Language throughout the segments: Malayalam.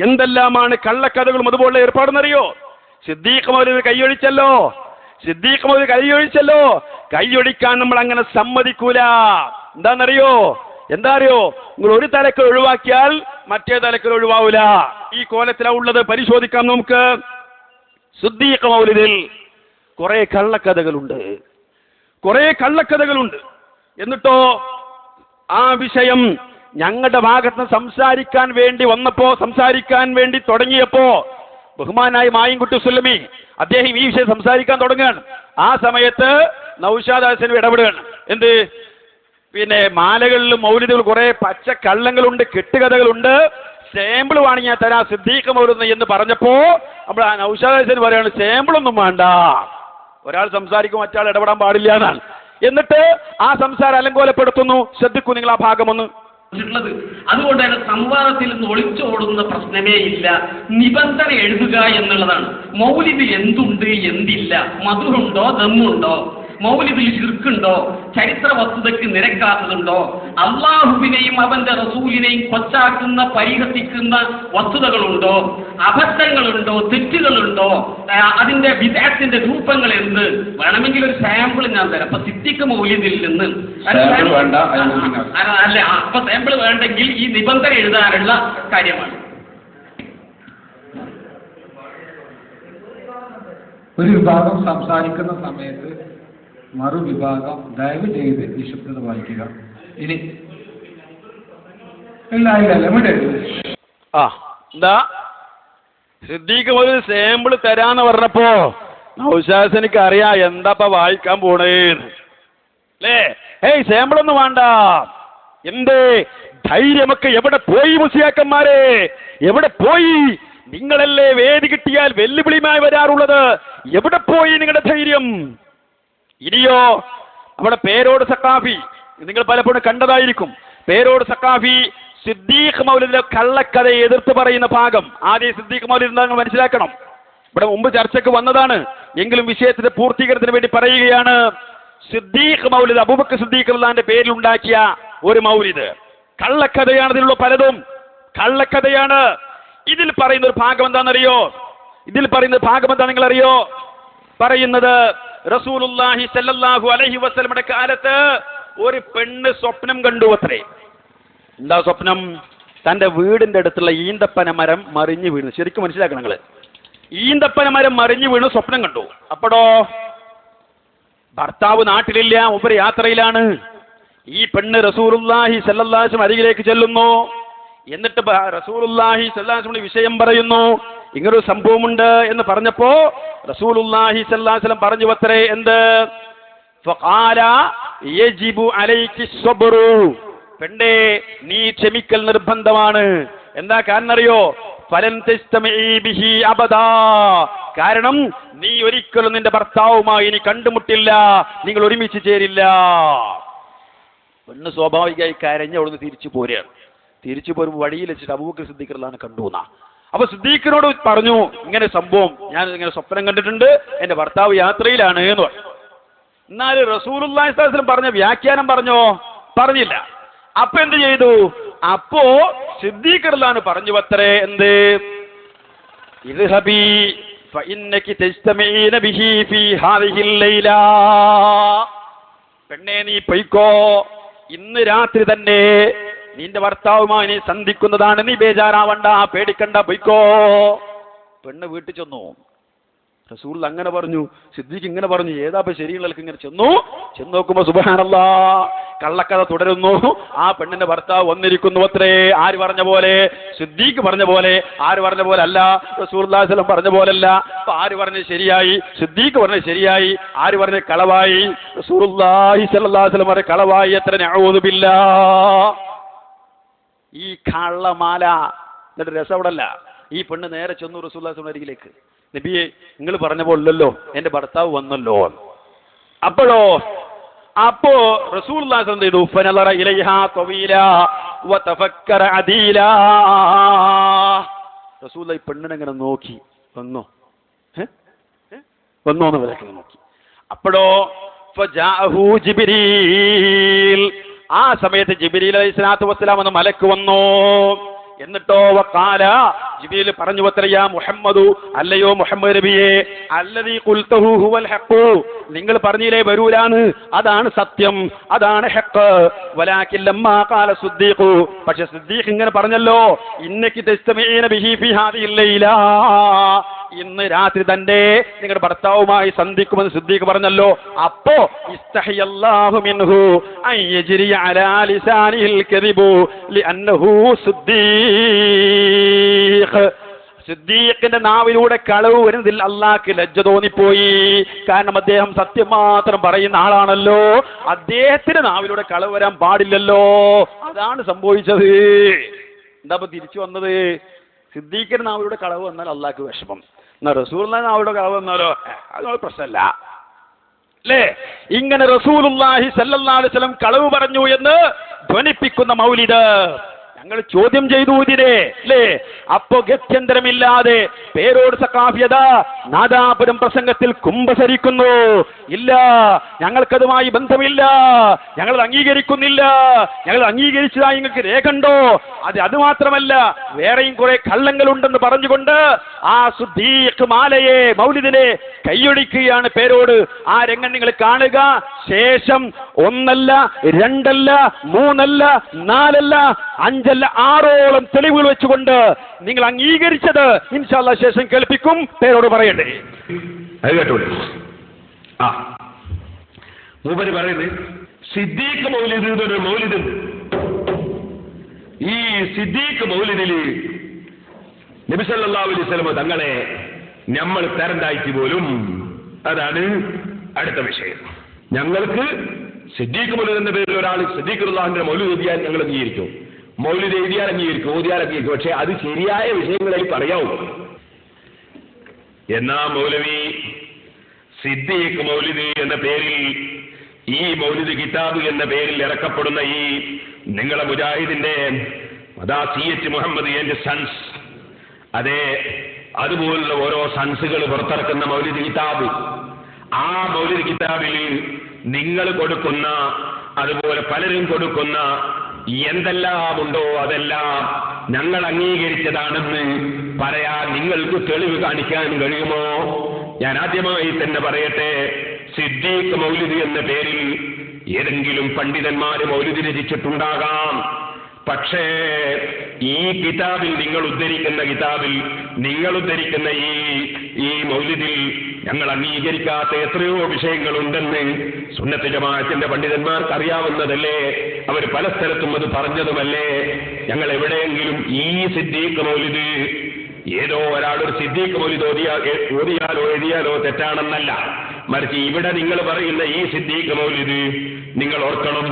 എന്തെല്ലാമാണ് കള്ളക്കഥകളും അതുപോലെ ഏർപ്പാടെന്നറിയോ? സിദ്ദീഖ് മൗലവി കൈയൊഴിച്ചല്ലോ. കൈയൊഴിക്കാൻ നമ്മൾ അങ്ങനെ സമ്മതിക്കൂല. എന്താ അറിയോ? നിങ്ങൾ ഒരു തലക്കൽ ഒഴിവാക്കിയാൽ മറ്റേ തലക്കൽ ഒഴിവാവൂല. ഈ കോലത്തിലാണ് ഉള്ളത്. പരിശോധിക്കാം നമുക്ക്. സിദ്ദീഖ് മൗലവിയിൽ കുറെ കള്ളക്കഥകളുണ്ട്. എന്നിട്ടോ ആ വിഷയം ഞങ്ങളുടെ ഭാഗത്ത് സംസാരിക്കാൻ വേണ്ടി തുടങ്ങിയപ്പോ ബഹുമാനായ മായിൻകുട്ടി സുല്ലമി അദ്ദേഹം ഈ വിഷയം സംസാരിക്കാൻ തുടങ്ങുകയാണ്. ആ സമയത്ത് നൗഷാദ് ഹസൻ ഇടപെടുകയാണ്. എന്ത്? പിന്നെ മാലകളിലും മൗലിദുകൾ കുറെ പച്ച കള്ളങ്ങളുണ്ട്, കെട്ടുകഥകളുണ്ട്, സാമ്പിൾ വേണമെങ്കിൽ ഞാൻ തരാം സിദ്ദീഖ് മൗലവി എന്ന് പറഞ്ഞപ്പോ നമ്മൾ നൗഷാദ് ഹസൻ പറയാണ് സാമ്പിളൊന്നും വേണ്ട, ഒരാൾ സംസാരിക്കും മറ്റാൾ ഇടപെടാൻ പാടില്ല എന്നാണ്. എന്നിട്ട് ആ സംസാരം അലങ്കോലപ്പെടുത്തുന്നു. ശ്രദ്ധിക്കൂ നിങ്ങൾ ആ ഭാഗമൊന്ന്. അതുകൊണ്ട് തന്നെ സംവാദത്തിൽ നിന്ന് ഒളിച്ചോടുന്ന പ്രശ്നമേ ഇല്ല. നിബന്ധന എഴുതുക എന്നുള്ളതാണ്. മൗലിദിൽ എന്തുണ്ട് എന്തില്ല, മധുറുണ്ടോ ദമ്മുണ്ടോ, മൗലിദിൽ ശിർക്കുണ്ടോ, ചരിത്ര വസ്തുതയ്ക്ക് നിരക്കാത്തതുണ്ടോ, അള്ളാഹുവിനെയും അവന്റെ റസൂലിനെയും കൊച്ചാക്കുന്ന പരിഹസിക്കുന്ന വസ്തുതകളുണ്ടോ, അബദ്ധങ്ങളുണ്ടോ, തെറ്റുകളുണ്ടോ, അതിന്റെ വിദേഹത്തിന്റെ രൂപങ്ങൾ എന്ത് വേണമെങ്കിൽ ഒരു സാമ്പിൾ ഞാൻ തരാം. അപ്പൊ സിദ്ദീഖ് മൗലിദിൽ നിന്ന് അല്ല, അപ്പൊ സാമ്പിൾ വേണ്ടെങ്കിൽ ഈ നിബന്ധന എഴുതാനുള്ള കാര്യമാണ്. ഒരു വിഭാഗം സംസാരിക്കുന്ന സമയത്ത് മറുവിഭാഗം ദയവ് ചെയ്ത് നിശബ്ദത പാലിക്കുക. ഇനി എന്താ സിദ്ദീഖ് ഒരു സാമ്പിൾ തരാന്ന് പറഞ്ഞപ്പോ നൗഷാദ് അറിയാം എന്താ വായിക്കാൻ പോണേന്ന് അല്ലേ? സാമ്പിൾ ഒന്നും വേണ്ട. എന്തേ ധൈര്യമൊക്കെ എവിടെ പോയി മുസ്ലിയാക്കന്മാരെ? എവിടെ പോയി? നിങ്ങളല്ലേ വേദി കിട്ടിയാൽ വെല്ലുവിളിയുമായി വരാറുള്ളത്. എവിടെ പോയി നിങ്ങളുടെ ധൈര്യം? ഇനിയോ അവിടെ പേരോട് സഖാഫി, നിങ്ങൾ പലപ്പോഴും കണ്ടതായിരിക്കും. പേരോട് സഖാഫി സിദ്ദീഖ് മൗലവിയുടെ കള്ളക്കഥയെ എതിർത്ത് പറയുന്ന ഭാഗം. ആദ്യം സിദ്ദീഖ് മൗലവി എന്താണെന്ന് മനസ്സിലാക്കണം. ഇവിടെ മുമ്പ് ചർച്ചയ്ക്ക് വന്നതാണ്, എങ്കിലും വിഷയത്തിന്റെ പൂർത്തീകരണത്തിന് വേണ്ടി പറയുകയാണ്. സിദ്ദീഖ് മൗലിദ് അബൂബക്കർ സിദ്ദീഖ് റളിയല്ലാഹുവിന്റെ പേരിൽ ഉണ്ടാക്കിയ ഒരു മൗലിദ് കള്ളക്കഥയാണ്. ഇതിലുള്ള പലതും കള്ളക്കഥയാണ്. ഇതിൽ പറയുന്ന ഒരു ഭാഗം എന്താണെന്നറിയോ? നിങ്ങളറിയോ? പറയുന്നത് റസൂലുള്ളാഹി സ്വല്ലല്ലാഹു അലൈഹി വസല്ലമയുടെ കാലത്ത് ഒരു പെണ്ണ് സ്വപ്നം കണ്ടു അത്രേ. എന്താ സ്വപ്നം? തന്റെ വീടിന്റെ അടുത്തുള്ള ഈന്തപ്പന മരം മറിഞ്ഞു വീണു. ശരിക്കും മനസ്സിലാക്കണം നിങ്ങൾ. ഈന്തപ്പന മരം മറിഞ്ഞു വീണു സ്വപ്നം കണ്ടു. അപ്പോഴോ ഭർത്താവ് നാട്ടിലില്ല, ഉപരി യാത്രയിലാണ്. ഈ പെണ്ണ് റസൂലുള്ളാഹി സ്വല്ലല്ലാഹു അലൈഹി വസല്ലം അരികിലേക്ക് ചെല്ലുന്നു. എന്നിട്ട് റസൂലുള്ളാഹി സ്വല്ലല്ലാഹു അലൈഹി വസല്ലം വിഷയം പറയുന്നു. ഇങ്ങനൊരു സംഭവമുണ്ട് എന്ന് പറഞ്ഞപ്പോ റസൂലുള്ളാഹി സ്വല്ലല്ലാഹു അലൈഹി വസല്ലം പറഞ്ഞു അത്രേ. എന്ത്? ഫഖാല യജിബു അലൈകി സ്വബ്റു, പെണ്ണേ നീ ക്ഷമിക്കൽ നിർബന്ധമാണ്. എന്താ കാരണം അറിയോ? ഫലൻ തസ്തമഈ ബിഹി അബദാ, കാരണം നീ ഒരിക്കലും നിന്റെ ഭർത്താവുമായി ഇനി കണ്ടുമുട്ടില്ല, നിങ്ങൾ ഒരുമിച്ച് ചേരില്ല. പെണ്ണ് സ്വാഭാവികമായി കരഞ്ഞ് അവിടുന്ന് തിരിച്ചു പോരുകയാണ്. തിരിച്ചു പോരുമ്പോൾ വഴിയിൽ വെച്ചിട്ട് അബൂബക്കർ സിദ്ദീഖ് റളിയല്ലാഹു കണ്ടുവെന്നാ. അപ്പൊ സിദ്ദീഖിനോട് പറഞ്ഞു ഇങ്ങനെ സംഭവം, ഞാൻ ഇങ്ങനെ സ്വപ്നം കണ്ടിട്ടുണ്ട്, എന്റെ ഭർത്താവ് യാത്രയിലാണ് എന്ന് പറഞ്ഞു. എന്നാൽ റസൂലുള്ളാഹി സ്വല്ലല്ലാഹു അലൈഹി വസല്ലം പറഞ്ഞ വ്യാഖ്യാനം പറഞ്ഞില്ല. അപ്പൊ എന്ത് ചെയ്തു? അപ്പോ സിദ്ദീഖ് റളിയല്ലാഹു പറഞ്ഞു അത്രേ. എന്ത്? ഇദ്ഹബി ഫഇന്നകി തസ്തമഈന ബിഹി ഫീ ഹാദിഹിൽ ലൈല, പെണ്ണേ നീ പൊയ്ക്കോ, ഇന്ന് രാത്രി തന്നെ നിന്റെ ഭർത്താവുമായി നീ സന്ധിക്കുന്നതാണ്, നീ ബേജാറാവണ്ട, പേടിക്കണ്ട, പൊയ്ക്കോ. പെണ്ണ് വീട്ടിൽ ചെന്നു. റസൂൽ അങ്ങനെ പറഞ്ഞു, സിദ്ദീഖ് ഇങ്ങനെ പറഞ്ഞു. ഏതാപ്പ ശരിയുള്ളവർക്ക് ഇങ്ങനെ ചെന്നു നോക്കുമ്പോ സുബ്ഹാനല്ലാഹ്, കള്ളക്കഥ തുടരുന്നു. ആ പെണ്ണിന്റെ ഭർത്താവ് വന്നിരിക്കുന്നു അത്രേ. ആര് പറഞ്ഞ പോലെ? സിദ്ദീഖ് പറഞ്ഞ പോലെ. ആര് പറഞ്ഞ പോലെ അല്ല, റസൂലുള്ളാഹി സ്വല്ലല്ലാഹു അലൈഹി വസല്ലം പറഞ്ഞ പോലല്ല. അപ്പൊ ആര് പറഞ്ഞത് ശരിയായി? സിദ്ദീഖ് പറഞ്ഞത് ശരിയായി. ആര് പറഞ്ഞത് കളവായി? റസൂലുള്ളാഹി സ്വല്ലല്ലാഹു അലൈഹി വസല്ലം പറഞ്ഞ കളവായി. എത്ര നഊദു ബില്ലാഹ്. ഈ കള്ളമാല. എന്നിട്ട് രസം അവിടെ അല്ല, ഈ പെണ്ണ് നേരെ ചെന്നു റസൂലുള്ളാഹി സ്വല്ലല്ലാഹു അലൈഹി വസല്ലം അരികിലേക്ക്. നബിയെ, നിങ്ങൾ പറഞ്ഞ പോലല്ലോ, എന്റെ ഭർത്താവ് വന്നല്ലോ. അപ്പോ റസൂലുള്ളാഹി സ്വല്ലല്ലാഹു അലൈഹി വസല്ലം ഫനളറ ഇലൈഹാ തവീലാ വതഫക്കറ അദീലാ. റസൂലുള്ളാഹി പെണ്ണിനെ ഇങ്ങനെ നോക്കി, വന്നോ എന്ന് വരക്കെ നോക്കി. അപ്പോഴോ ഫജാഅഹു ജിബ്രീൽ, ആ സമയത്ത് ജിബ്രീൽ അലൈഹിസ്സലാത്തു വസ്സലാം എന്ന മലക്ക് വന്നു. എന്നിട്ടോ വഖാല ജിബ്രീൽ പറഞ്ഞു വത്രയാ മുഹമ്മദു, അല്ലയോ മുഹമ്മദ് നബിയെ, അല്ലദീ ഖുൽതഹു ഹുവൽ ഹഖ്, നിങ്ങൾ പറഞ്ഞില്ലേ വരൂലാന്ന്, അതാണ് സത്യം, അതാണ് ഹഖ്. വലാകിൻ ലമ്മാ ഖാല സിദ്ദീഖ്, പക്ഷേ സിദ്ദീഖ് ഇങ്ങനെ പറഞ്ഞല്ലോ, ഇന്നകി തസ്തമീന ബിഹി ഫി ഹാദിഹിൽ ലൈല, ഇന്ന് രാത്രി തന്റെ നിങ്ങളുടെ ഭർത്താവുമായി സന്ധിക്കുമെന്ന് സിദ്ദീഖ് പറഞ്ഞല്ലോ. അപ്പോ ഇസ്തഹിയല്ലാഹു മിൻഹു അൻ യജ്രി അലാ ലിസാനിൽ കദിബു ലിഅന്നഹു സിദ്ദീഖ്. സിദ്ദീഖിന്റെ നാവിലൂടെ കളവ് വരുന്നതിൽ അള്ളാഹ്ക്ക് ലജ്ജ തോന്നിപ്പോയി. കാരണം അദ്ദേഹം സത്യം മാത്രം പറയുന്ന ആളാണല്ലോ, അദ്ദേഹത്തിന്റെ നാവിലൂടെ കളവ് വരാൻ പാടില്ലല്ലോ. അതാണ് സംഭവിച്ചത്. എന്താ തിരിച്ചു വന്നത്? സിദ്ദീഖിന്റെ നാവിലൂടെ കളവ് വന്നാൽ അള്ളാഹ്ക്ക് വിഷമം, എന്നാ റസൂലുള്ളാഹിന്റെ നാവിലൂടെ കളവ് വന്നാലോ അത് പ്രശ്നമല്ല അല്ലേ? ഇങ്ങനെ റസൂലുള്ളാഹി സ്വല്ലല്ലാഹു അലൈഹി വസല്ലം കളവ് പറഞ്ഞു എന്ന് ധ്വനിപ്പിക്കുന്ന മൗലിദ് ഞങ്ങൾ ചോദ്യം ചെയ്തു ഇതിനെ അല്ലേ? അപ്പോ ഗത്യന്തരമില്ലാതെ പേരോട് സഖാഫിയത നാദാപുരം പ്രസംഗത്തിൽ കുമ്പസരിക്കുന്നു. ഇല്ല, ഞങ്ങൾക്കതുമായി ബന്ധമില്ല, ഞങ്ങൾ അംഗീകരിക്കുന്നില്ല, ഞങ്ങൾ അംഗീകരിച്ചതായി നിങ്ങൾക്ക് രേഖണ്ടോ? അത് മാത്രമല്ല വേറെയും കുറെ കള്ളങ്ങളുണ്ടെന്ന് പറഞ്ഞുകൊണ്ട് ആ സിദ്ദീഖ് മാലയെ മൗലിദിനെ കൈയൊടിക്കുകയാണ് പേരോട്. ആ രംഗം നിങ്ങൾ കാണുക. ശേഷം ഒന്നല്ല, രണ്ടല്ല, മൂന്നല്ല, നാലല്ല, അഞ്ചല്ല, 6ഓളം തെളിവുകൾ വെച്ചുകൊണ്ട് നിങ്ങൾ അംഗീകരിച്ചത് ഇൻഷാ അല്ലാഹ് ശേഷം കേൾപ്പിക്കും. പേരോട് പറയണ്ടേ? അത് കേട്ടോളൂ. ആ മൂപ്പര് പറയുന്നത് സിദ്ദീഖ് മൗലിദ് എന്നൊരു മൗലിദുണ്ട്. ഈ സിദ്ദീഖ് മൗലിദില് നബി സല്ലല്ലാഹു അലൈഹി വസല്ലം തങ്ങളെ നമ്മൾ തരണ്ടായിട്ട് പോലും. അതാണ് അടുത്ത വിഷയം. ഞങ്ങൾക്ക് സിദ്ദീഖ് മൗലിദ് എന്ന പേരിൽ ഒരാൾ സിദ്ദീഖ് റളിയല്ലാഹുവിന്റെ മൗലിദ് എഴുതിയാൽ ഞങ്ങൾ അംഗീകരിക്കും, മൗലിദ് എഴുതിയാൽ അംഗീകരിക്കും, ഓതിയാൽ അംഗീകരിക്കും. പക്ഷെ അത് ശരിയായ വിഷയങ്ങളിൽ പറയാവൂ. എന്നാ മൗലവി സിദ്ദീഖ് മൗലിദ് എന്ന പേരിൽ, ഈ മൗലിദ് കിതാബ് എന്ന പേരിൽ ഇറക്കപ്പെടുന്ന ഈ നിങ്ങളെ മുജാഹിദിന്റെ അതാ CH മുഹമ്മദ് ആൻഡ് സൺസ്, അതെ അതുപോലുള്ള ഓരോ സൺസുകൾ പുറത്തിറക്കുന്ന മൗലിദ് കിതാബ്, ആ മൗലിദ് കിതാബിൽ നിങ്ങൾ കൊടുക്കുന്ന, അതുപോലെ പലരും കൊടുക്കുന്ന എന്തെല്ലാം ഉണ്ടോ അതെല്ലാം ഞങ്ങൾ അംഗീകരിച്ചതാണെന്ന് പറയാൻ നിങ്ങൾക്ക് തെളിവ് കാണിക്കാൻ കഴിയുമോ? ഞാൻ ആദ്യമായി തന്നെ പറയട്ടെ, സിദ്ദീഖ് മൗലിദ് എന്ന പേരിൽ ഏതെങ്കിലും പണ്ഡിതന്മാര് മൗലിദ് രചിച്ചിട്ടുണ്ടാകാം. പക്ഷേ ഈ കിതാബിൽ, നിങ്ങൾ ഉദ്ധരിക്കുന്ന കിതാബിൽ, നിങ്ങൾ ഉദ്ധരിക്കുന്ന ഈ മൗലിദിൽ ഞങ്ങൾ അംഗീകരിക്കാത്ത എത്രയോ വിഷയങ്ങളുണ്ടെന്ന് സുന്നത്ത് ജമാഅത്തിന്റെ പണ്ഡിതന്മാർക്ക് അറിയാവുന്നതല്ലേ? അവർ പല സ്ഥലത്തും അത് പറഞ്ഞതുമല്ലേ? ഞങ്ങൾ എവിടെയെങ്കിലും ഈ സിദ്ദീഖ് മൗലിദ് ഏതോ ഒരാളൊരു സിദ്ദീഖ് മൗലിദ് ഓതിയാലോ എഴുതിയാലോ തെറ്റാണെന്നല്ല, മറിച്ച് ഇവിടെ നിങ്ങൾ പറയുന്ന ഈ സിദ്ദീഖ് മൗലിദ് നിങ്ങൾ ഓർക്കണം,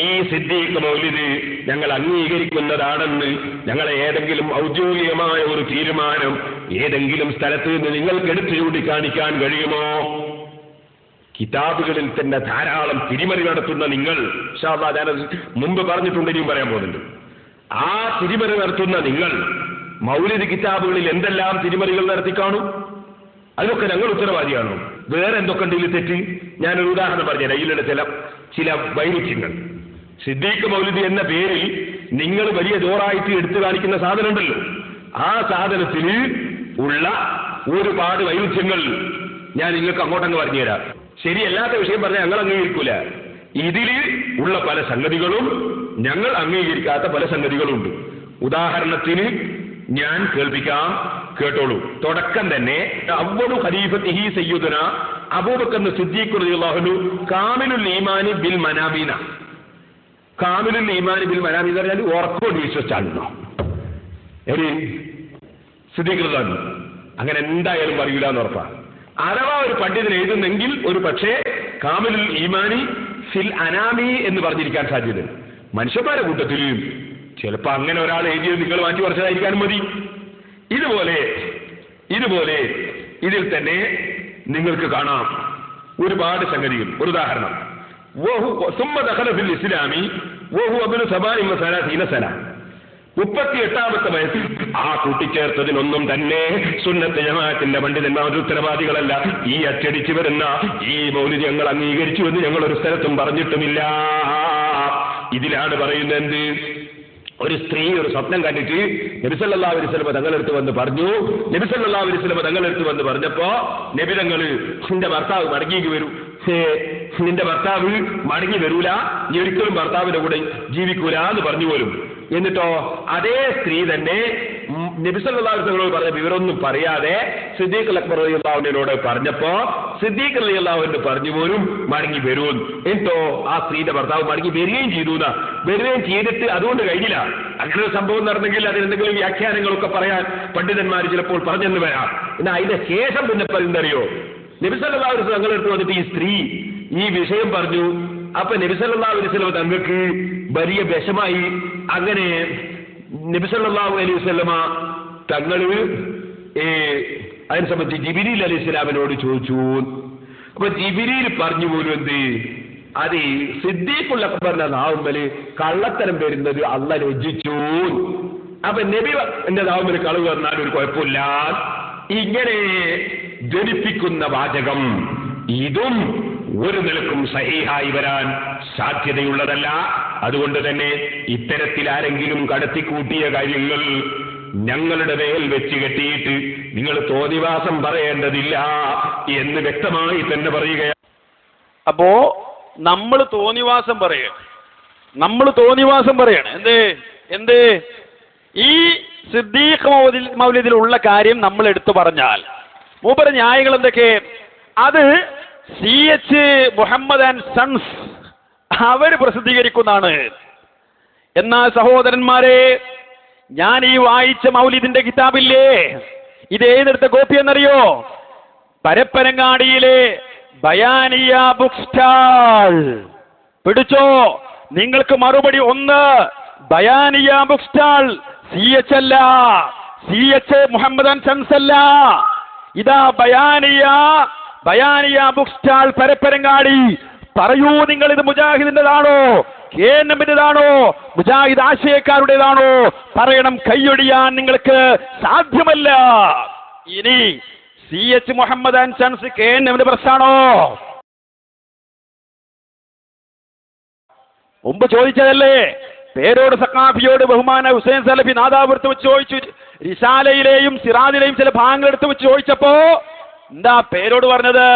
ഈ സിദ്ദീഖ് മൗലിദ് ഞങ്ങൾ അംഗീകരിക്കുന്നതാണെന്ന് ഞങ്ങളെ ഏതെങ്കിലും ഔദ്യോഗികമായ ഒരു തീരുമാനം ഏതെങ്കിലും സ്ഥലത്ത് നിന്ന് നിങ്ങൾക്ക് എടുത്തു ചൂണ്ടിക്കാണിക്കാൻ കഴിയുമോ? കിതാബുകളിൽ തന്നെ ധാരാളം തിരിമറി നടത്തുന്ന നിങ്ങൾ, ഇൻഷാ അല്ലാഹ് ഞാനത് മുമ്പ് പറഞ്ഞിട്ടുണ്ട്, ഇനിയും പറയാൻ പോകുന്നുണ്ട്. ആ തിരിമറി നടത്തുന്ന നിങ്ങൾ മൗലിദ് കിതാബുകളിൽ എന്തെല്ലാം തിരിമറികൾ നടത്തിക്കാണും? അതിനൊക്കെ ഞങ്ങൾ ഉത്തരവാദിയാണോ? വേറെ എന്തൊക്കെ ഉണ്ടെങ്കിൽ തെറ്റ്? ഞാനൊരു ഉദാഹരണം പറഞ്ഞുതരാം. ഇതിലുള്ള ചില വൈരുദ്ധ്യങ്ങൾ. സിദ്ദീഖ് മൗലിദ് എന്ന പേരിൽ നിങ്ങൾ വലിയ ജോറായിട്ട് എടുത്തു കാണിക്കുന്ന സാധനം ഉണ്ടല്ലോ, ആ സാധനത്തിന് ഉള്ള ഒരുപാട് വൈരുദ്ധ്യങ്ങൾ ഞാൻ നിങ്ങൾക്ക് അങ്ങോട്ടങ്ങ് പറഞ്ഞുതരാം. ശരിയല്ലാത്ത വിഷയം പറഞ്ഞാൽ ഞങ്ങൾ അംഗീകരിക്കൂല. ഇതില് ഉള്ള പല സംഗതികളും ഞങ്ങൾ അംഗീകരിക്കാത്ത പല സംഗതികളുണ്ട്. ഉദാഹരണത്തിന് ഞാൻ കേൾപ്പിക്കാം, കേട്ടോളൂ. തുടക്കം തന്നെ അവ്വലു ഖലീഫത്തിഹി സയ്യിദുന അബൂബക്കർ സിദ്ദീഖ് റളിയല്ലാഹു അൻഹു കാമിലുൽ ഈമാനി ബിൽ മനാബീന. കാമിലുൽ ഈമാനി ബിൽ മനാബീന എന്ന് പറഞ്ഞാൽ ഉറക്കോട് വിശ്വസിച്ചാണോ സിദ്ദീഖ് റളിയല്ലാഹു അൻഹു? അങ്ങനെ എന്തായാലും പറയൂല എന്ന് ഉറപ്പാണ്. അഥവാ ഒരു പണ്ഡിതൻ എഴുതുന്നെങ്കിൽ ഒരു പക്ഷേ കാമിലുൽ ഈമാനി ഫിൽ അനാമി എന്ന് പറഞ്ഞിരിക്കാൻ സാധ്യതയുണ്ട്. മനുഷ്യന്മാരുടെ കൂട്ടത്തിൽ ചിലപ്പോ അങ്ങനെ ഒരാൾ എഴുതിയത് നിങ്ങൾ മാറ്റി കുറച്ചതായിരിക്കാനും മതി. ഇതുപോലെ ഇതിൽ തന്നെ നിങ്ങൾക്ക് കാണാം ഒരുപാട് സംഗതികൾ. ഒരു ഉദാഹരണം, സുമ്മ ദഖല ഫിൽ ഇസ്ലാമി വഹു അബ്നു 37 സന, 38ാമത്തെ വയസ്സിൽ. ആ കൂട്ടിച്ചേർത്തതിനൊന്നും തന്നെ സുന്നത്ത് ജമാഅത്തിന്റെ പണ്ഡിതന്മാർ ഉത്തരവാദികളല്ല. ഈ അച്ചടിച്ചു വരുന്ന ഈ മൗലിദ് ഞങ്ങൾ അംഗീകരിച്ചു എന്ന് ഞങ്ങൾ ഒരു സ്ഥലത്തും പറഞ്ഞിട്ടുമില്ല. ഇതിലാണ് പറയുന്നത് എന്ത്? ഒരു സ്ത്രീ ഒരു സ്വപ്നം കണ്ടിട്ട് നബി സല്ലല്ലാഹു അലൈഹി വസല്ലം തങ്ങളെടുത്ത് വന്ന് പറഞ്ഞു. നബി സല്ലല്ലാഹു അലൈഹി വസല്ലം തങ്ങളെടുത്ത് വന്ന് പറഞ്ഞപ്പോ നബി തങ്ങള് നിന്റെ ഭർത്താവ് മടങ്ങിക്ക് വരൂ, നിന്റെ ഭർത്താവ് മടങ്ങി വരൂല, നീ ഒരിക്കലും ഭർത്താവിന്റെ കൂടെ ജീവിക്കൂല എന്ന് പറഞ്ഞു പോലും. എന്നിട്ടോ അതേ സ്ത്രീ തന്നെ നബി സല്ലല്ലാഹു അലൈഹി വസല്ലം പറഞ്ഞ വിവരമൊന്നും പറയാതെ സിദ്ദീഖ് അക്ബർ റളിയല്ലാഹു അൻഹുവിനോട് പറഞ്ഞപ്പോ സിദ്ദീഖ് റളിയല്ലാഹു അൻഹു പറഞ്ഞു പോലും മടങ്ങി വരൂ. എന്നിട്ടോ ആ സ്ത്രീയുടെ ഭർത്താവ് മടങ്ങി വരികയും ചെയ്തു. വരികയും ചെയ്തിട്ട് അതുകൊണ്ട് കഴിഞ്ഞില്ല. അങ്ങനെ ഒരു സംഭവം നടന്നെങ്കിൽ അതിനെന്തെങ്കിലും വ്യാഖ്യാനങ്ങളൊക്കെ പറയാൻ പണ്ഡിതന്മാർ ചിലപ്പോൾ പറഞ്ഞെന്ന് വരാം. എന്നാൽ അതിന്റെ ശേഷം പിന്നെ എന്തറിയോ, നബി സല്ലല്ലാഹു അലൈഹി വസല്ലം തങ്ങളെടുത്ത് വന്നിട്ട് ഈ സ്ത്രീ ഈ വിഷയം പറഞ്ഞു. അപ്പൊ നബി സല്ലല്ലാഹു അലൈഹി വസല്ലം തങ്ങൾക്ക് വലിയ വിഷമായി. അങ്ങനെ നബി സല്ലല്ലാഹു അലൈഹി വസല്ലമ തങ്ങള് അതിനെ സംബന്ധിച്ച് ജിബ്രീൽ അലൈഹിസ്സലാമിനോട് ചോദിച്ചു. അപ്പൊ ജിബ്രീൽ പറഞ്ഞു പോലും എന്ത്, അത് സിദ്ദീഖുൽ അക്ബറിന്റെ നാവുമ്മല് കള്ളത്തരം വരുന്നത് അള്ളാഹ് ലജ്ജിച്ചു. അപ്പൊ നബി എന്റെ നാവുമ്മല് കളവ് പറഞ്ഞാൽ ഒരു കുഴപ്പമില്ല. ഇങ്ങനെ ധരിപ്പിക്കുന്ന വാചകം ഇതും ഒരു നിലക്കും സഹീഹായി വരാൻ സാധ്യതയുള്ളതല്ല. അതുകൊണ്ട് തന്നെ ഇത്തരത്തിൽ ആരെങ്കിലും കടത്തിക്കൂട്ടിയ കാര്യങ്ങൾ ഞങ്ങളുടെ മേൽ വെച്ച് കെട്ടിയിട്ട് നിങ്ങൾ തോന്നിവാസം പറയേണ്ടതില്ല എന്ന് വ്യക്തമായി തന്നെ പറയുകയാണ്. അപ്പോ നമ്മൾ തോന്നിവാസം പറയണം. എന്ത് ഈ സിദ്ദീഖ് മൗലിദിലുള്ള കാര്യം നമ്മൾ എടുത്തു പറഞ്ഞാൽ മൂപ്പര ന്യായങ്ങൾ എന്തൊക്കെ, അത് CH മുഹമ്മദ് ആൻഡ് സൺസ് അവര് പ്രസിദ്ധീകരിക്കുന്നതാണ്. എന്നാൽ സഹോദരന്മാരെ, ഞാൻ ഈ വായിച്ച മൗലിദിന്റെ കിതാബില്ലേ, ഇത് ഏതെടുത്ത കോപ്പി എന്നറിയോ? പരപ്പനങ്ങാടിയിലെ ബയാനിയ ബുക്ക് സ്റ്റാൾ. പിടിച്ചോ, നിങ്ങൾക്ക് മറുപടി ഒന്ന്. ബയാനിയ ബുക്ക് സ്റ്റാൾ CH അല്ല, CH മുഹമ്മദ് ആൻഡ് സൺസ് അല്ല. ഇതാ ബയാനിയ ബുക്ക് സ്റ്റാൾ പരപ്പനങ്ങാടി. പറയൂ, നിങ്ങൾ ഇത് മുജാഹിദിന്റെതാണോ, KNM-ന്റേതാണോ, മുജാഹിദ് ആശയക്കാരുടേതാണോ? പറയണം. കൈയൊടിയാൻ നിങ്ങൾക്ക് സാധ്യമല്ല. ഇനി CH മുഹമ്മദ് ആൻഡ് സൺസ് KNM-ന്റെ പ്രശ്നമാണോ? മുമ്പ് ചോദിച്ചതല്ലേ, പേരോട് സഖാഫിയോട് ബഹുമാന ഹുസൈൻ സലഫി നാദാപുരത്ത് വെച്ച് ചോദിച്ചു. റിസാലയിലെയും സിറാജിലെയും ചില ഭാഗങ്ങൾ എടുത്ത് വെച്ച് ചോദിച്ചപ്പോ എന്താ പേരോട് പറഞ്ഞത്?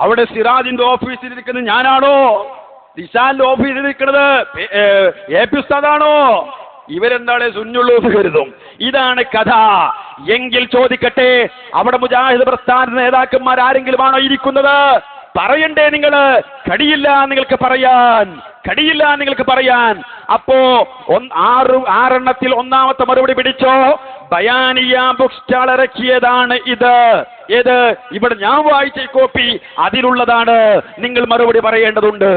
അവിടെ സിറാജിന്റെ ഓഫീസിൽ ഇരിക്കുന്നത് ഞാനാണോ, റിസാലിന്റെ ഓഫീസിൽ ഇരിക്കുന്നത് AP ഉസ്താദാണോ? ഇവരെന്താണ് സുന്നുള്ളൂന്ന് കരുതും. ഇതാണ് കഥ. എങ്കിൽ ചോദിക്കട്ടെ, അവിടെ മുജാഹിദ് പ്രസ്ഥാന നേതാക്കന്മാർ ആരെങ്കിലും ആണോ ഇരിക്കുന്നത്? പറയണ്ടേ നിങ്ങൾ? കഴിയില്ല നിങ്ങൾക്ക് പറയാൻ. അപ്പോ 6 ഒന്നാമത്തെ മറുപടി പിടിച്ചോ. ബയാനിയ ബുക്ക് സ്റ്റാൾ ഇറക്കിയതാണ് ഇത്. ഏത്? ഇവിടെ ഞാൻ വായിച്ച കോപ്പി അതിലുള്ളതാണ്. നിങ്ങൾ മറുപടി പറയേണ്ടതുണ്ട്.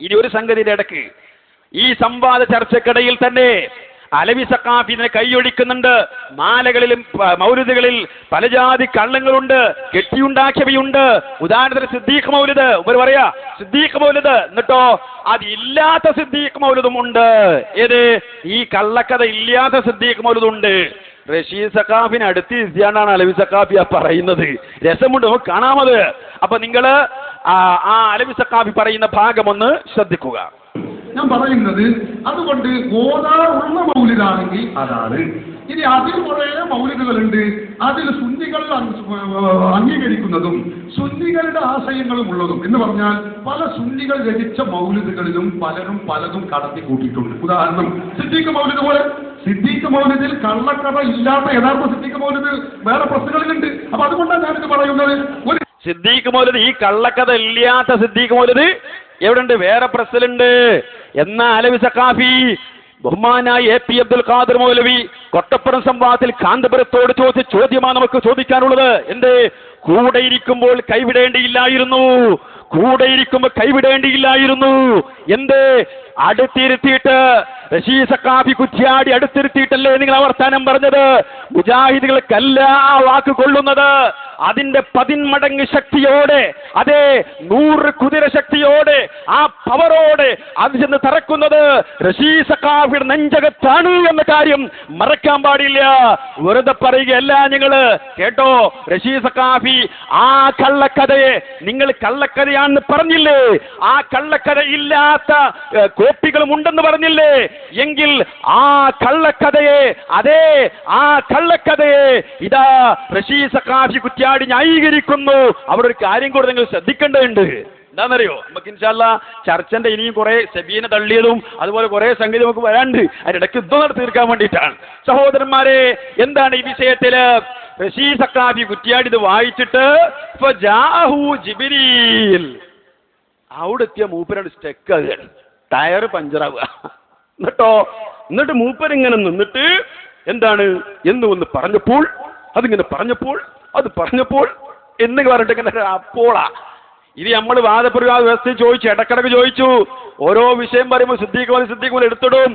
ഇനി ഒരു സംഗതിയുടെ ഇടയ്ക്ക് ഈ സംവാദ ചർച്ചക്കിടയിൽ തന്നെ അലവി സഖാഫി ഇതിനെ കൈയൊഴിക്കുന്നുണ്ട്. മാലകളിലും മൗലിദുകളിൽ പല ജാതി കള്ളങ്ങളുണ്ട്, കെട്ടിയുണ്ടാക്കിയവയുണ്ട്. ഉദാഹരണത്തിന് സിദ്ദീഖ് മൗലിദ്, ഇവർ പറയാ സിദ്ദീഖ് മൗലിദ്, എന്നിട്ടോ അതില്ലാത്ത സിദ്ദീഖ് മൗലിദും ഉണ്ട്. ഏത്? ഈ കള്ളക്കഥ ഇല്ലാത്ത സിദ്ദീഖ് മൗലിദുണ്ട്. റഷീദ് സഖാഫിനെ അടുത്ത് ഇരുത്തിയാണ്ടാണ് അലവി സഖാഫി പറയുന്നത്. രസമുണ്ട്, നമുക്ക് കാണാമത്. അപ്പൊ നിങ്ങൾ ആ അലവി സഖാഫി പറയുന്ന ഭാഗം ഒന്ന് ശ്രദ്ധിക്കുക. ഞാൻ പറയുന്നത്, അതുകൊണ്ട് ഓതാറുള്ള മൗലിദാണെങ്കിൽ അതാണ്. ഇനി അതിൽ കുറെ മൗലിദുകളുണ്ട്. അതിൽ സുന്നികൾ അംഗീകരിക്കുന്നതും സുന്നികളുടെ ആശയങ്ങളും ഉള്ളതും എന്ന് പറഞ്ഞാൽ പല സുന്നികൾ രചിച്ച മൗലിദുകളിലും പലതും കടത്തി കൂട്ടിയിട്ടുണ്ട്. ഉദാഹരണം സിദ്ദീഖ് മൗലിദ് പോലെ. സിദ്ദീഖ് മൗലിദിൽ കള്ളക്കഥ ഇല്ലാത്ത യഥാർത്ഥ സിദ്ദീഖ് മൗലിദ് വേറെ പ്രശ്നങ്ങളിലുണ്ട്. അപ്പൊ അതുകൊണ്ടാണ് ഞാനിത് പറയുന്നത്. ഒരു സിദ്ദീഖ് മൗലിദ്, ഈ കള്ളക്കഥ ഇല്ലാത്ത സിദ്ദീഖ് മൗലിദ് എവിടെയുണ്ട്? വേറെ പ്രസ്സിലുണ്ട്. എന്നാ അലവി സഖാഫി ബഹുമാനായ AP അബ്ദുൽ ഖാദർ മൗലവി കൊട്ടപ്പുറം സംവാദത്തിൽ കാന്തപുരത്തോട് ചോദിച്ച ചോദ്യമാണ് നമുക്ക് ചോദിക്കാനുള്ളത്. എന്ത്? കൂടെ ഇരിക്കുമ്പോൾ കൈവിടേണ്ടിയില്ലായിരുന്നു. എന്ത്? അടുത്തിരുത്തിയിട്ട് റഷീദ് സഖാഫി കുറ്റ്യാടി അടുത്തിരുത്തിയിട്ടല്ലേ നിങ്ങൾ വർത്താനം പറഞ്ഞത്? മുജാഹിദുകൾക്കല്ല ആ വാക്ക് കൊള്ളുന്നത്. അതിന്റെ 10 മടങ്ങ് ശക്തിയോടെ, അതെ 100 കുതിര ശക്തിയോടെ, ആ പവറോടെ അത് ചെന്ന് തറക്കുന്നത് റഷീദ് സഖാഫിയുടെ നെഞ്ചകത്താണ് എന്ന കാര്യം മറക്കാൻ പാടില്ല. വെറുതെ പറയുകയല്ല. നിങ്ങൾ കേട്ടോ, റഷീദ് സഖാഫി ആ കള്ളക്കഥയെ നിങ്ങൾ കള്ളക്കഥയാണെന്ന് പറഞ്ഞില്ലേ? ആ കള്ളക്കഥ ഇല്ലാത്ത കോപ്പികളും ഉണ്ടെന്ന് പറഞ്ഞില്ലേ? എങ്കിൽ ആ കള്ളക്കഥയെ, അതേ ആ കള്ളക്കഥയെ ഇതാ റഷീദ് സഖാഫി കുറ്റ്യാടി ന്യായീകരിക്കുന്നു. അവിടെ ഒരു കാര്യം കൂടെ നിങ്ങൾ ശ്രദ്ധിക്കേണ്ടതുണ്ട്. എന്താണെന്നറിയോ? നമുക്ക് ഇൻഷാല്ലാ ചർച്ചന്റെ ഇനിയും കുറെ സെബീനെ തള്ളിയതും അതുപോലെ കുറെ സംഗതി നമുക്ക് വരാണ്ട്. അതിനിടയ്ക്ക് യുദ്ധം നടത്തി തീർക്കാൻ വേണ്ടിയിട്ടാണ്. സഹോദരന്മാരെ, എന്താണ് ഈ വിഷയത്തില്? റഷീദ് സഖാഫി കുറ്റ്യാടി ഇത് വായിച്ചിട്ട് ജിബ്രീൽ അവിടെ എത്തിയ മൂപ്പരാണ് സ്റ്റെക്ക് ടയർ പഞ്ചറാവുക. എന്നിട്ട് മൂപ്പരിങ്ങനെ നിന്നിട്ട് എന്താണ് എന്ന് ഒന്ന് പറഞ്ഞപ്പോൾ അതിങ്ങനെ പറഞ്ഞപ്പോൾ എന്ന് പറഞ്ഞിട്ട് ഇങ്ങനെ അപ്പോളാ ഇത് നമ്മൾ വാദപ്രതിവാദ വ്യവസ്ഥയിൽ ചോദിച്ചു, ഇടക്കിടക്ക് ചോദിച്ചു. ഓരോ വിഷയം പറയുമ്പോൾ സിദ്ദീഖ് എടുത്തിടും.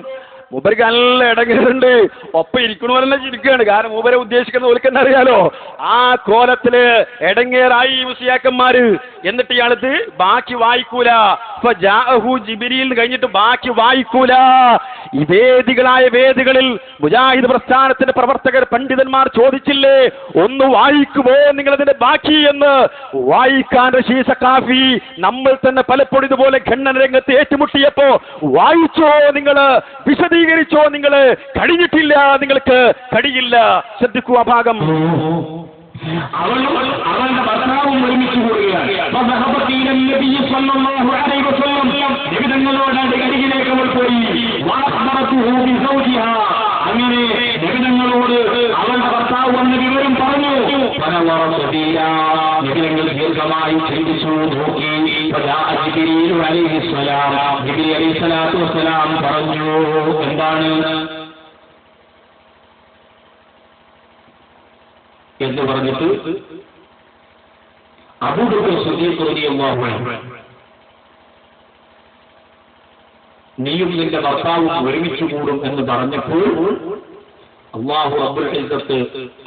മൂപ്പർക്ക് നല്ല ഇടങ്ങേറുണ്ട്. ഒപ്പം ഇരിക്കണവരെന്നെ ചിരിക്കുകയാണ്. കാരണം മൂപ്പരെ ഉദ്ദേശിക്കുന്ന ഓൽക്കെന്നെ അറിയാലോ. ആ കോലത്തില് ഇടങ്ങേറായി മുസ്ലിയാക്കന്മാര്. എന്നിട്ട് ഇയാളത്ത് ബാക്കി വായിക്കൂല. ജിബ്രീൽ കഴിഞ്ഞിട്ട് ബാക്കി വായിക്കൂല. ഈ വേദികളായ വേദികളിൽ മുജാഹിദ് പ്രസ്ഥാനത്തിന്റെ പ്രവർത്തകർ പണ്ഡിതന്മാർ ചോദിച്ചില്ലേ, ഒന്ന് വായിക്കുമോ നിങ്ങളതിന്റെ ബാക്കി എന്ന്? വായിക്കാൻ റഷീദ് സഖാഫി നമ്മൾ തന്നെ പലപ്പോഴും ഇതുപോലെ ഖണ്ഡന രംഗത്ത് ഏറ്റുമുട്ടിയപ്പോ വായിച്ചോ നിങ്ങള്, വിശദീകരിച്ചോ നിങ്ങള്, കഴിഞ്ഞിട്ടില്ല, നിങ്ങൾക്ക് കഴിയില്ല. ശ്രദ്ധിക്കൂ ആ ഭാഗം. അവളുടെ ഭർത്താവും ഒരുമിച്ച് കൂടുകയാണ്. അരികിലേക്ക് അവൾ പോയി. അങ്ങനെ നബിതങ്ങളോട് അവളുടെ ഭർത്താവ് വന്ന വിവരം പറഞ്ഞു. നബിതങ്ങൾ ദീർഘമായി ചിന്തിച്ചു നോക്കി. ജിബ്രീൽ അലൈഹിസ്സലാത്തു വസ്സലാം പറഞ്ഞു, എന്താണ് എന്ന് പറഞ്ഞിട്ട് അബൂബക്കർ സിദ്ദീഖ് റളിയല്ലാഹു അൻഹു, നീയും നിന്റെ ഭർത്താവും ഒരുമിച്ച് കൂടും എന്ന് പറഞ്ഞപ്പോൾ അല്ലാഹു റബ്ബുൽ ഇസ്സത്ത്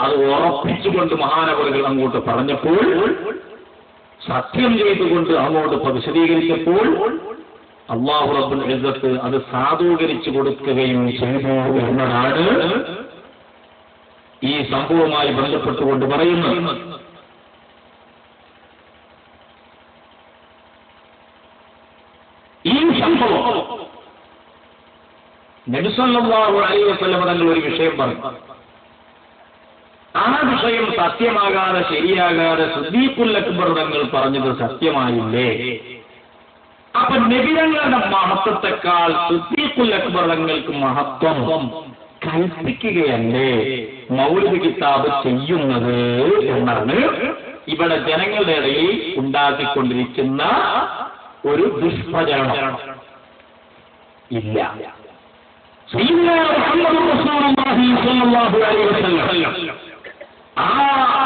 അത് ഉറപ്പിച്ചുകൊണ്ട് മഹാനവറുകൾ അങ്ങോട്ട് പറഞ്ഞപ്പോൾ, സത്യം ചെയ്തുകൊണ്ട് അങ്ങോട്ട് വിശദീകരിച്ചപ്പോൾ അല്ലാഹു റബ്ബുൽ ഇസ്സത്ത് അത് സാധൂകരിച്ചു കൊടുക്കുകയും ചെയ്തു എന്നതാണ് ഈ സംഭവവുമായി ബന്ധപ്പെട്ടുകൊണ്ട് പറയുന്നത്. ഈ സംഭവം നബി സല്ലല്ലാഹു അലൈഹി വസല്ലം തങ്ങൾ ഒരു വിഷയം പറഞ്ഞു. ആ വിഷയം സത്യമാകാതെ ശരിയാകാതെ സിദ്ദീഖുൽ അക്ബർ തങ്ങൾ പറഞ്ഞത് സത്യമായില്ലേ? അപ്പൊ നബിതങ്ങളുടെ മഹത്വത്തെക്കാൾ സിദ്ദീഖുൽ അക്ബർ തങ്ങൾക്ക് മഹത്വം കൽപ്പിക്കുകയല്ലേ മൗലിദ് കിതാബ് ചെയ്യുന്നത് എന്നാണ് ഇവിടെ ജനങ്ങളുടെ ഇടയിൽ ഉണ്ടാക്കിക്കൊണ്ടിരിക്കുന്ന ഒരു ദുഷ്പ്രചരണം. ഇല്ല, ആ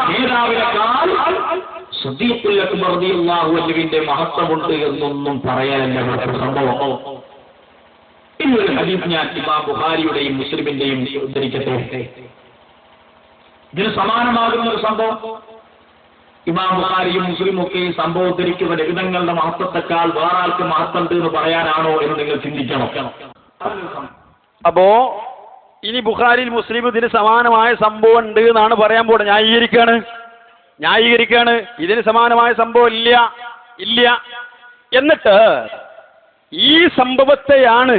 നേതാവിനേക്കാൾ സിദ്ദീഖുൽ അക്ബർ റളിയല്ലാഹു അൻഹുവിന്റെ മഹത്വമുണ്ട് എന്നൊന്നും പറയാനല്ല ഇവിടെ സംഭവം. ഇന്നൊരു ഹദീസ് ഞാൻ ഇമാം ബുഖാരിയുടെയും മുസ്ലിമിന്റെയും ഉദ്ധരിക്കട്ടെ. ഇതിന് സമാനമാകുന്ന ഒരു സംഭവം ഇമാം ബുഖാരിയും മുസ്ലിമും ഒക്കെ ഈ സംഭവം ഉദ്ധരിക്കുന്ന ലളിതങ്ങളുടെ മഹത്വത്തെക്കാൾ വേറെ ആൾക്ക് മഹത്വമുണ്ട് എന്ന് പറയാനാണോ എന്ന് നിങ്ങൾ ചിന്തിക്കണം. അപ്പോ ഇനി ബുഖാരിയിൽ മുസ്ലിം ഇതിന് സമാനമായ സംഭവം ഉണ്ട് എന്നാണ് പറയാൻ പോകുന്നത്. ന്യായീകരിക്കാണ്. ഇതിന് സമാനമായ സംഭവം ഇല്ല. എന്നിട്ട് ഈ സംഭവത്തെയാണ്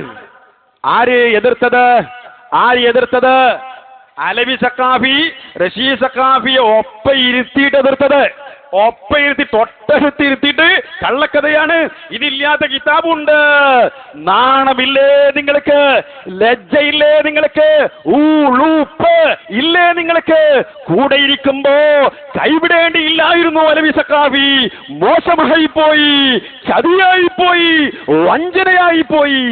ആര് എതിർത്തത്? അലവി സഖാഫി റഷീദ് സഖാഫിയെ ഒപ്പയിരുത്തിയിട്ട് എതിർത്തത്. തൊട്ടടുത്തിരുത്തിയിട്ട് കള്ളക്കഥയാണ്, ഇതില്ലാത്ത കിതാബുണ്ട്, നാണമില്ലേ നിങ്ങൾക്ക്, ലജ്ജയില്ലേ നിങ്ങൾക്ക്, ഊളൂപ്പ് ഇല്ലേ നിങ്ങൾക്ക്, കൂടെ ഇരിക്കുമ്പോ കൈവിടേണ്ടിയില്ലായിരുന്നു അലവി സഖാഫി, മോശമായി പോയി, ചതിയായി പോയി, വഞ്ചനയായി പോയി.